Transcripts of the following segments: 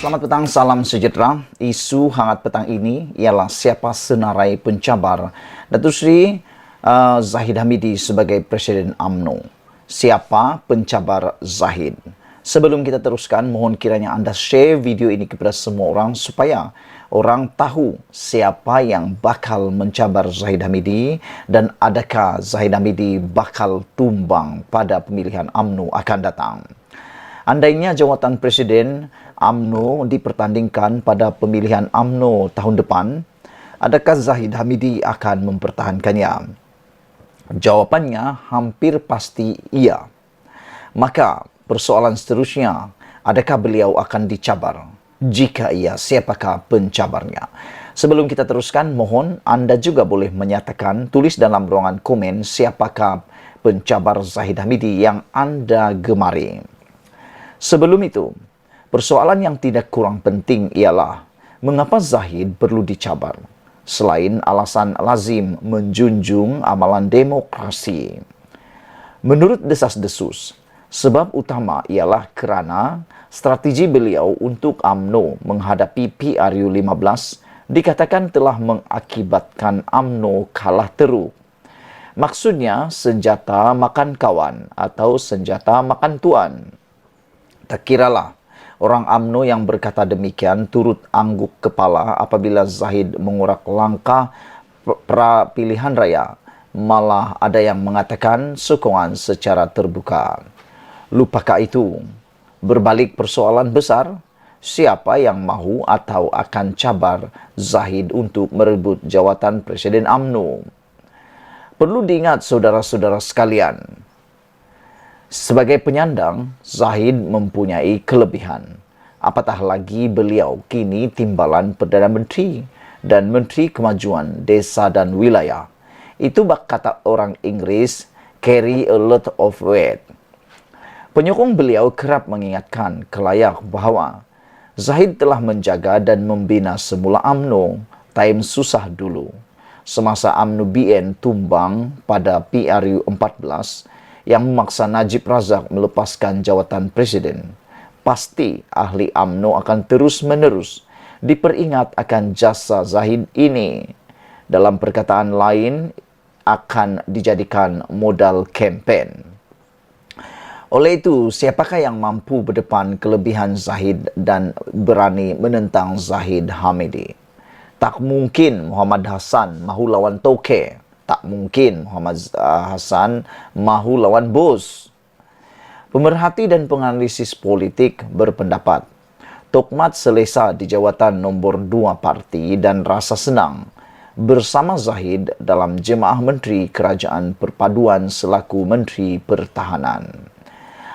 Selamat petang, salam sejahtera. Isu hangat petang ini ialah siapa senarai pencabar Datuk Seri Zahid Hamidi sebagai Presiden UMNO. Siapa pencabar Zahid? Sebelum kita teruskan, mohon kiranya anda share video ini kepada semua orang supaya orang tahu siapa yang bakal mencabar Zahid Hamidi dan adakah Zahid Hamidi bakal tumbang pada pemilihan UMNO akan datang. Andainya jawatan Presiden UMNO dipertandingkan pada pemilihan UMNO tahun depan, adakah Zahid Hamidi akan mempertahankannya? Jawapannya hampir pasti iya. Maka persoalan seterusnya, adakah beliau akan dicabar? Jika iya, siapakah pencabarnya? Sebelum kita teruskan, mohon anda juga boleh menyatakan, tulis dalam ruangan komen siapakah pencabar Zahid Hamidi yang anda gemari. Sebelum itu, persoalan yang tidak kurang penting ialah mengapa Zahid perlu dicabar selain alasan lazim menjunjung amalan demokrasi. Menurut desas-desus, sebab utama ialah kerana strategi beliau untuk UMNO menghadapi PRU 15 dikatakan telah mengakibatkan UMNO kalah teruk. Maksudnya senjata makan kawan atau senjata makan tuan. Tak kiralah orang UMNO yang berkata demikian turut angguk kepala apabila Zahid mengurak langkah pra-pilihan raya. Malah ada yang mengatakan sokongan secara terbuka. Lupakah itu? Berbalik persoalan besar, siapa yang mahu atau akan cabar Zahid untuk merebut jawatan Presiden UMNO? Perlu diingat saudara-saudara sekalian, sebagai penyandang, Zahid mempunyai kelebihan. Apatah lagi beliau kini timbalan Perdana Menteri dan Menteri Kemajuan Desa dan Wilayah. Itu bak kata orang Inggeris, carry a lot of weight. Penyokong beliau kerap mengingatkan kelayak bahawa Zahid telah menjaga dan membina semula UMNO time susah dulu. Semasa UMNO BN tumbang pada PRU 14, yang memaksa Najib Razak melepaskan jawatan Presiden, pasti ahli UMNO akan terus-menerus diperingat akan jasa Zahid ini. Dalam perkataan lain, akan dijadikan modal kempen. Oleh itu, siapakah yang mampu berdepan kelebihan Zahid dan berani menentang Zahid Hamidi? Tak mungkin Muhammad Hassan mahu lawan Toke. Tak mungkin Muhammad Hassan mahu lawan bos. Pemerhati dan penganalisis politik berpendapat, Tokmat selesa di jawatan nombor 2 parti dan rasa senang bersama Zahid dalam Jemaah Menteri Kerajaan Perpaduan selaku Menteri Pertahanan.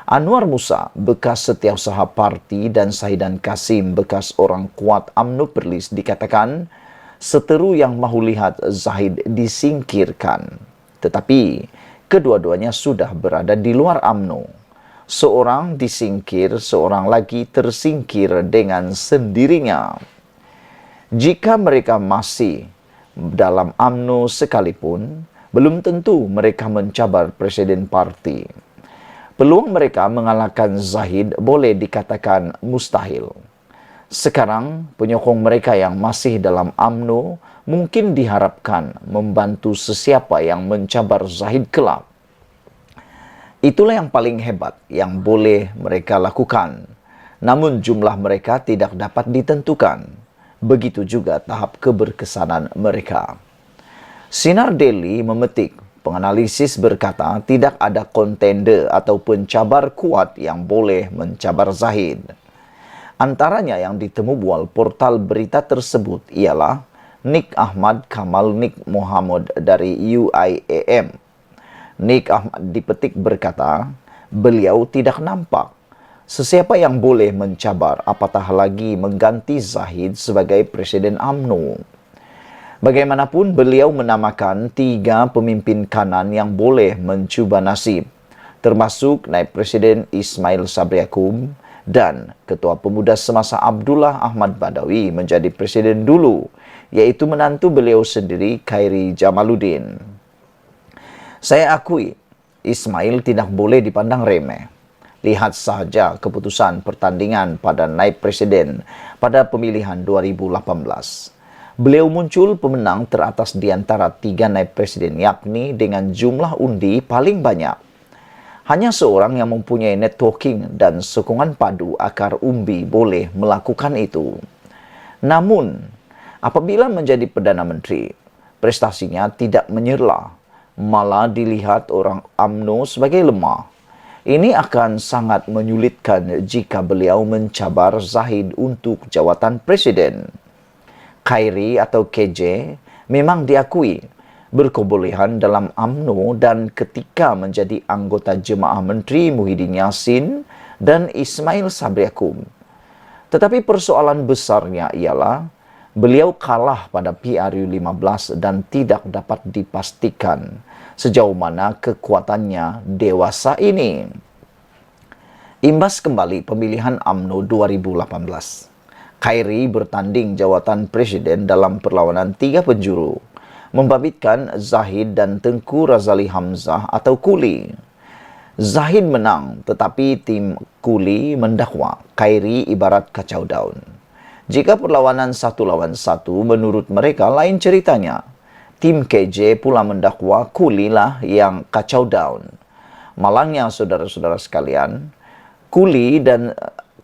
Anwar Musa, bekas setiausaha parti, dan Sahidan Kasim, bekas orang kuat UMNO Perlis, dikatakan seteru yang mahu lihat Zahid disingkirkan. Tetapi kedua-duanya sudah berada di luar UMNO. Seorang disingkir, seorang lagi tersingkir dengan sendirinya. Jika mereka masih dalam UMNO sekalipun, belum tentu mereka mencabar Presiden parti. Peluang mereka mengalahkan Zahid boleh dikatakan mustahil. Sekarang, penyokong mereka yang masih dalam UMNO mungkin diharapkan membantu sesiapa yang mencabar Zahid kelak. Itulah yang paling hebat yang boleh mereka lakukan. Namun jumlah mereka tidak dapat ditentukan. Begitu juga tahap keberkesanan mereka. Sinar Daily memetik, penganalisis berkata tidak ada kontender atau pencabar kuat yang boleh mencabar Zahid. Antaranya yang ditemu bual portal berita tersebut ialah Nik Ahmad Kamal Nik Muhammad dari UIAM. Nik Ahmad dipetik berkata, beliau tidak nampak sesiapa yang boleh mencabar apatah lagi mengganti Zahid sebagai Presiden UMNO. Bagaimanapun beliau menamakan 3 pemimpin kanan yang boleh mencuba nasib, termasuk Naib Presiden Ismail Sabri Yaakob dan Ketua Pemuda semasa Abdullah Ahmad Badawi menjadi Presiden dulu, yaitu menantu beliau sendiri Khairi Jamaluddin. Saya akui, Ismail tidak boleh dipandang remeh. Lihat saja keputusan pertandingan pada naib presiden pada pemilihan 2018. Beliau muncul pemenang teratas di antara 3 naib presiden, yakni dengan jumlah undi paling banyak. Hanya seorang yang mempunyai networking dan sokongan padu akar umbi boleh melakukan itu. Namun, apabila menjadi Perdana Menteri, prestasinya tidak menyerlah, malah dilihat orang UMNO sebagai lemah. Ini akan sangat menyulitkan jika beliau mencabar Zahid untuk jawatan presiden. Khairi atau KJ memang diakui berkebolehan dalam UMNO dan ketika menjadi anggota Jemaah Menteri Muhyiddin Yassin dan Ismail Sabri Yaakob. Tetapi persoalan besarnya ialah beliau kalah pada PRU 15 dan tidak dapat dipastikan sejauh mana kekuatannya dewasa ini. Imbas kembali pemilihan UMNO 2018. Khairi bertanding jawatan presiden dalam perlawanan 3 penjuru, membabitkan Zahid dan Tengku Razali Hamzah atau Kuli. Zahid menang, tetapi tim Kuli mendakwa Khairi ibarat kacau daun. Jika perlawanan 1 lawan 1, menurut mereka lain ceritanya. Tim KJ pula mendakwa Kuli lah yang kacau daun. Malangnya saudara-saudara sekalian, Kuli dan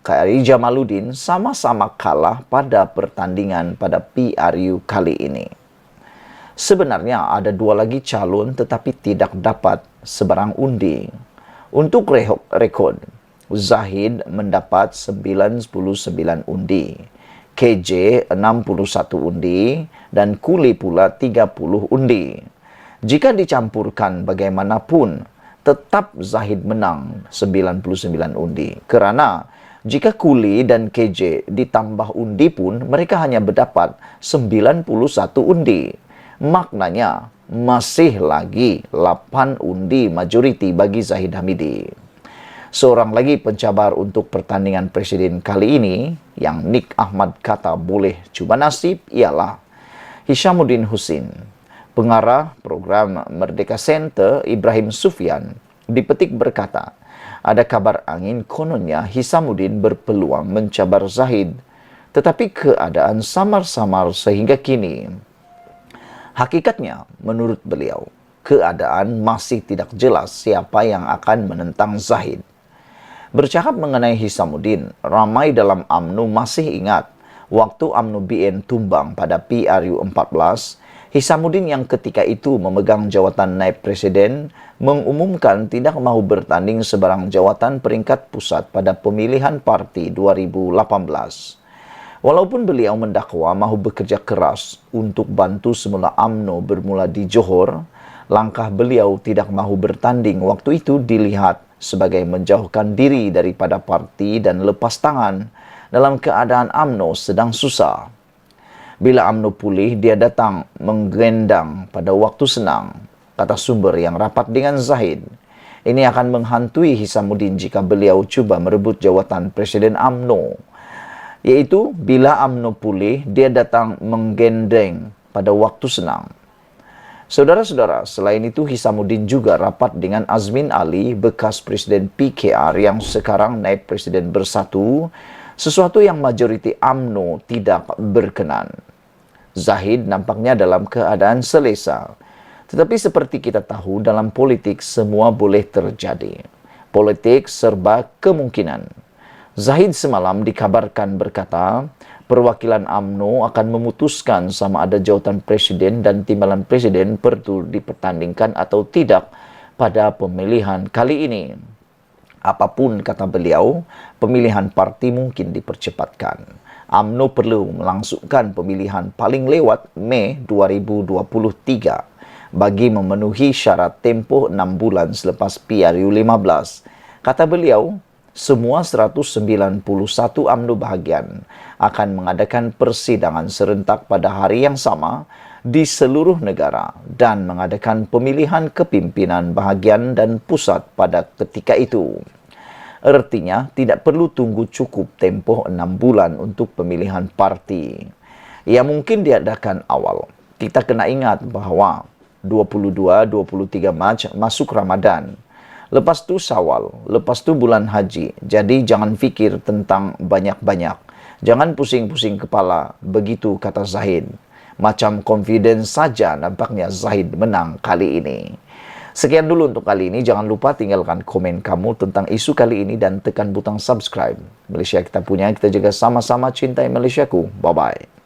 Khairi Jamaluddin sama-sama kalah pada pertandingan pada PRU kali ini. Sebenarnya ada 2 lagi calon tetapi tidak dapat sebarang undi. Untuk rekod, Zahid mendapat 99 undi, KJ 61 undi, dan Kuli pula 30 undi. Jika dicampurkan bagaimanapun, tetap Zahid menang 99 undi. Kerana jika Kuli dan KJ ditambah undi pun, mereka hanya mendapat 91 undi. Maknanya, masih lagi 8 undi majoriti bagi Zahid Hamidi. Seorang lagi pencabar untuk pertandingan presiden kali ini, yang Nik Ahmad kata boleh cuba nasib, ialah Hishamuddin Husin. Pengarah program Merdeka Center Ibrahim Sufyan dipetik berkata, ada kabar angin kononnya Hishamuddin berpeluang mencabar Zahid, tetapi keadaan samar-samar sehingga kini. Hakikatnya, menurut beliau, keadaan masih tidak jelas siapa yang akan menentang Zahid. Bercakap mengenai Hishamuddin, ramai dalam UMNO masih ingat waktu UMNO BN tumbang pada PRU 14, Hishamuddin yang ketika itu memegang jawatan naib presiden mengumumkan tidak mahu bertanding sebarang jawatan peringkat pusat pada pemilihan parti 2018. Walaupun beliau mendakwa mahu bekerja keras untuk bantu semula UMNO bermula di Johor, langkah beliau tidak mahu bertanding waktu itu dilihat sebagai menjauhkan diri daripada parti dan lepas tangan dalam keadaan UMNO sedang susah. Bila UMNO pulih, dia datang menggendang pada waktu senang, kata sumber yang rapat dengan Zahid. Ini akan menghantui Hishamuddin jika beliau cuba merebut jawatan presiden UMNO. Yaitu, bila UMNO pulih, dia datang menggendeng pada waktu senang. Saudara-saudara, selain itu Hishamuddin juga rapat dengan Azmin Ali, bekas Presiden PKR yang sekarang naib Presiden Bersatu, sesuatu yang majoriti UMNO tidak berkenan. Zahid nampaknya dalam keadaan selesa. Tetapi seperti kita tahu, dalam politik semua boleh terjadi. Politik serba kemungkinan. Zahid semalam dikabarkan berkata, perwakilan UMNO akan memutuskan sama ada jawatan presiden dan timbalan presiden perlu dipertandingkan atau tidak pada pemilihan kali ini. Apapun kata beliau, pemilihan parti mungkin dipercepatkan. UMNO perlu melangsungkan pemilihan paling lewat Mei 2023 bagi memenuhi syarat tempoh 6 bulan selepas PRU 15. Kata beliau, semua 191 UMNO bahagian akan mengadakan persidangan serentak pada hari yang sama di seluruh negara dan mengadakan pemilihan kepimpinan bahagian dan pusat pada ketika itu. Artinya, tidak perlu tunggu cukup tempoh 6 bulan untuk pemilihan parti. Yang mungkin diadakan awal. Kita kena ingat bahawa 22-23 Mac masuk Ramadan. Lepas tu Syawal, lepas tu bulan haji. Jadi jangan fikir tentang banyak-banyak. Jangan pusing-pusing kepala, begitu kata Zahid. Macam confidence saja nampaknya Zahid menang kali ini. Sekian dulu untuk kali ini. Jangan lupa tinggalkan komen kamu tentang isu kali ini dan tekan butang subscribe. Malaysia kita punya, kita jaga sama-sama cintai Malaysiaku. Bye-bye.